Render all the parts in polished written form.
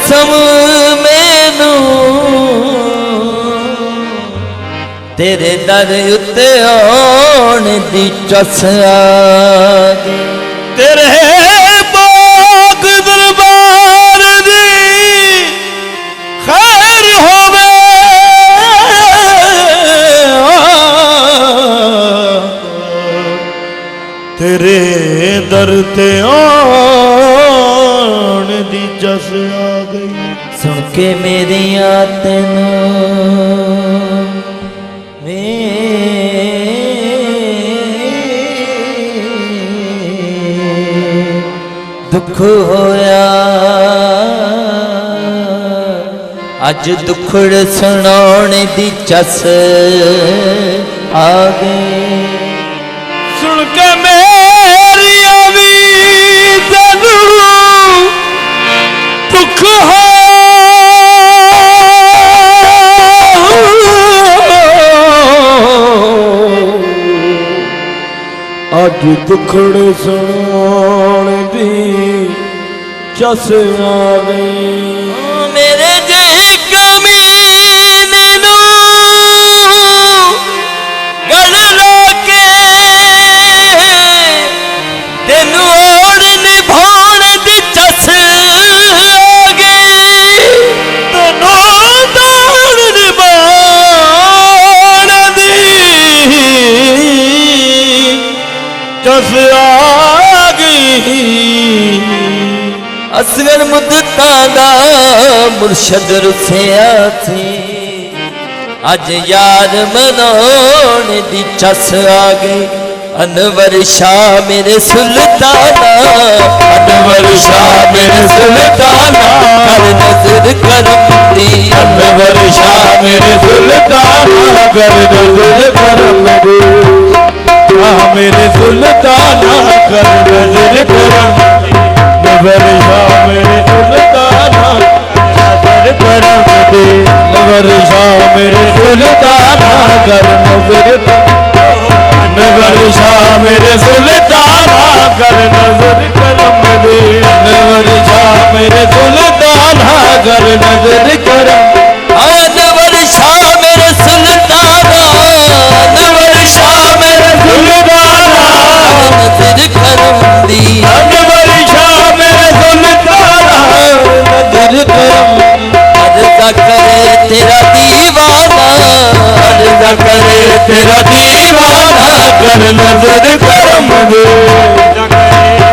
कसम मैनू तेरे दर उत्ते आने दी चस आ गई। तेरे बाग दरबार दी खैर होवे तेरे दर ते आने दी चस आ गई। सुन के मेरिया तेनू दुख होया अज दुखड़ सुनाने दी चस आ गई। सुन के मेरी भी तेनू दुख हो अज दुखड़ सुनाने दी चस आ गई। मेरे जे कमीने नू गल रोके तेनू ओढ़ निभाण दी चस आ गई। तेनू ओढ़ निभाण दी चस आ गई। असगर मुद्दतां दा मुर्शद रुसिया थी अज यार मनाने दी चस आ गई। अनवर शाह मेरे सुल्ताना अनवर शाह मेरे सुल्ताना कर नजर करम दी। अनवर शाह मेरे सुल्ताना कर नजर करम दी। मेरे सुल्ताना कर नजर करम दी। अनवर शाह मेरे सुल्ताना नजर करम दी। अनवर शाह मेरे सुल्ताना कर नजर अनवर शाह मेरे सुल्ताना कर नजर करम दे। अनवर शाह मेरे सुल्ताना कर नजर करम। अनवर शाह मेरे सुल्ताना अनवर शाह मेरे सुल्ताना नजर करम दी। अनवर शाह मेरे सुल्ताना नजर करम। अर्ज़ा करे तेरा दीवाना अर्ज़ा करे तेरा दीवाना कर नजर करम दे।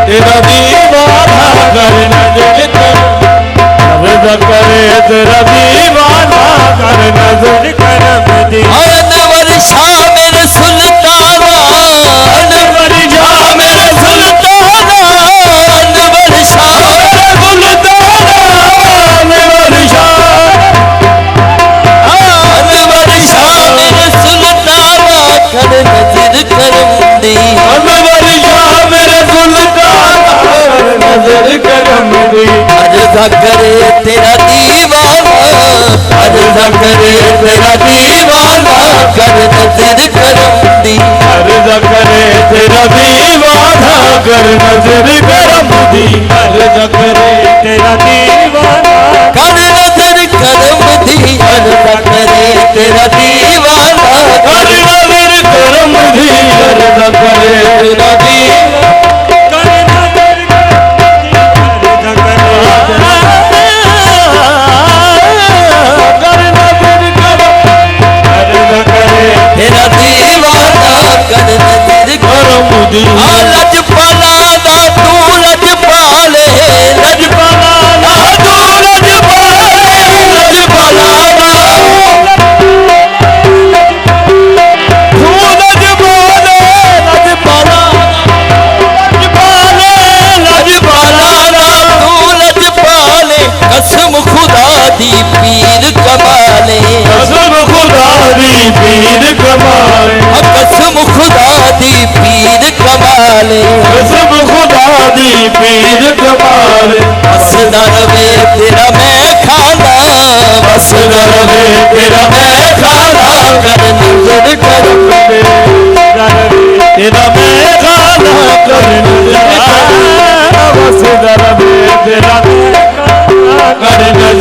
तेरा दीवाना कर नजर करम। अर्ज़ा करे तेरा दीवाना कर नजर करम दे। अनवर शाह मेरे सुल्ताना अनवर शाह मेरे सुल्ताना अनवर शाह मेरे सुल्ताना अनवर शाह मेरे सुल्ताना कर नजर करम दी। अनवर शाह मेरे सुल्ताना नजर करम दे। अर्ज़ा करे तेरा दीवाना अर्ज़ा करे तेरा दीवाना कर नजर करम दी। अर्ज़ा करे तेरा दीवाना कर नजर करम दी। अर्ज़ा करे तेरा दीवाना कर नजर करम दी। अर्ज़ा करे तेरा दीवाना कर नजर करम दी। अर्ज़ा करे तेरा दीवाना कर नजर तेरा दीवाना कर नजर करम दी। लजपाला दा तू लजपाले लजपाला दा तू लजपाले लजपाला दा तू लजपाले लजपाला लजपाले लजपाला दा तू लजपाले कसम खुदा दी पीर कमाले। कसम खुदा दी पीर कमाले। कसम खुदा दी पीर कमाले। कसम खुदा दी पीर कमाले। बसदा रवे तेरा मैं खाना बसदा रवे तेरा मैं खाना कर नजर करम दे। तेरा मैं खाना कर नजर बसदा रवे तेरा मैं खाना कर नजर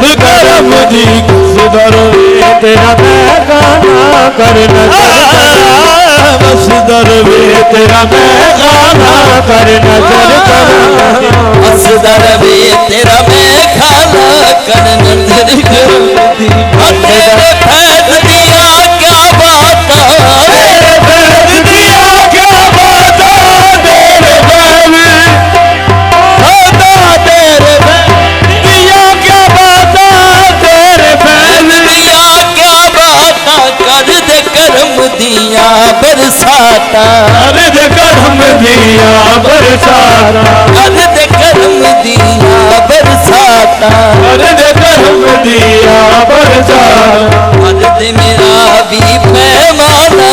नजर करम दी मसदर वे तेरा मैं गाना कर नजर मसदर वे तेरा मैं गाना कर नजर करम असदर वे तेरा मैं खाना कर नजर करम दी तेरे फैज दिया क्या बात तेरे फैज दिया क्या बात तेरे फैज तेरे दिया क्या बात तेरे फैज दिया क्या बात कर दे करम दिया बरसाता कर दे करम दिया बरसाता कर दे करम दिया बरसाता कर दे करम दिया बरसाता भर दे मेरा भी पैमाना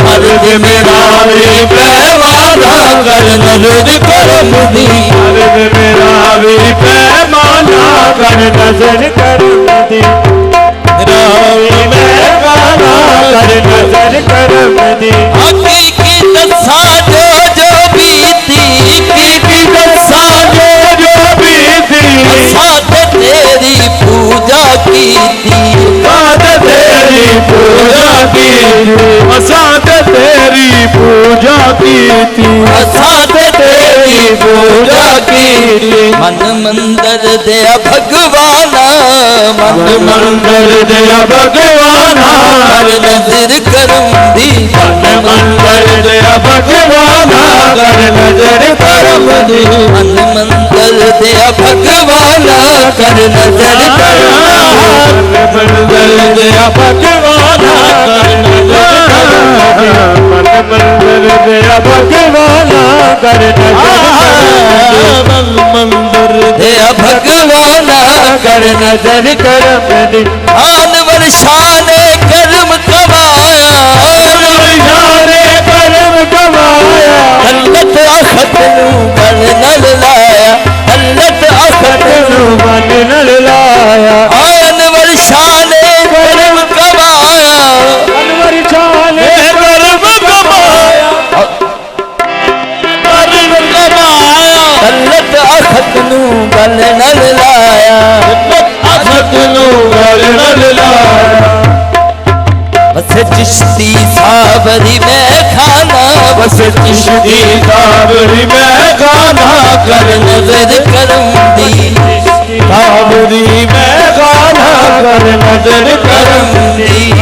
भर दे मेरा भी पैमाना कर नजर करम दी कर दे मेरा भी पैमाना कर नजर करम दी रावी मैं गाना कर नजर करम दी हकीकी दसा जो बीती की दसा जो बीती साथ तेरी पूजा की थी साथ तेरी पूजा की साथ तेरी पूजा की थी साथ तेरी पूजा की थी मन मंदिर दया भगवाना मन मंदिर दया भगवाना कर नजर करम दी मन मंदिर दया भगवाना कर नजर करम दी मन मंदिर दया भगवाना कर नजर करम मंदिर दया भगवाना कर नजर मन मंदिर दया भगवाना कर नजर मंदिर दया भगवाना कर नजर करम दी आन वर्षाने कर्म कमाया जाने करम कमाया हल्लत अखत नू बल नल लाया हल्लत अखत नू मन नल लाया आन वर्षाने कर्म कमाया अनवर जाने करम कमाया कर्म कमाया हल्लत अखत नू बल नल लाया अखत नु गल नल लाया बस चिश्ती सावरी में खाना बस चिश्ती सावरी में गाना कर नजर करम दी सावरी में गाना कर नजर करम दी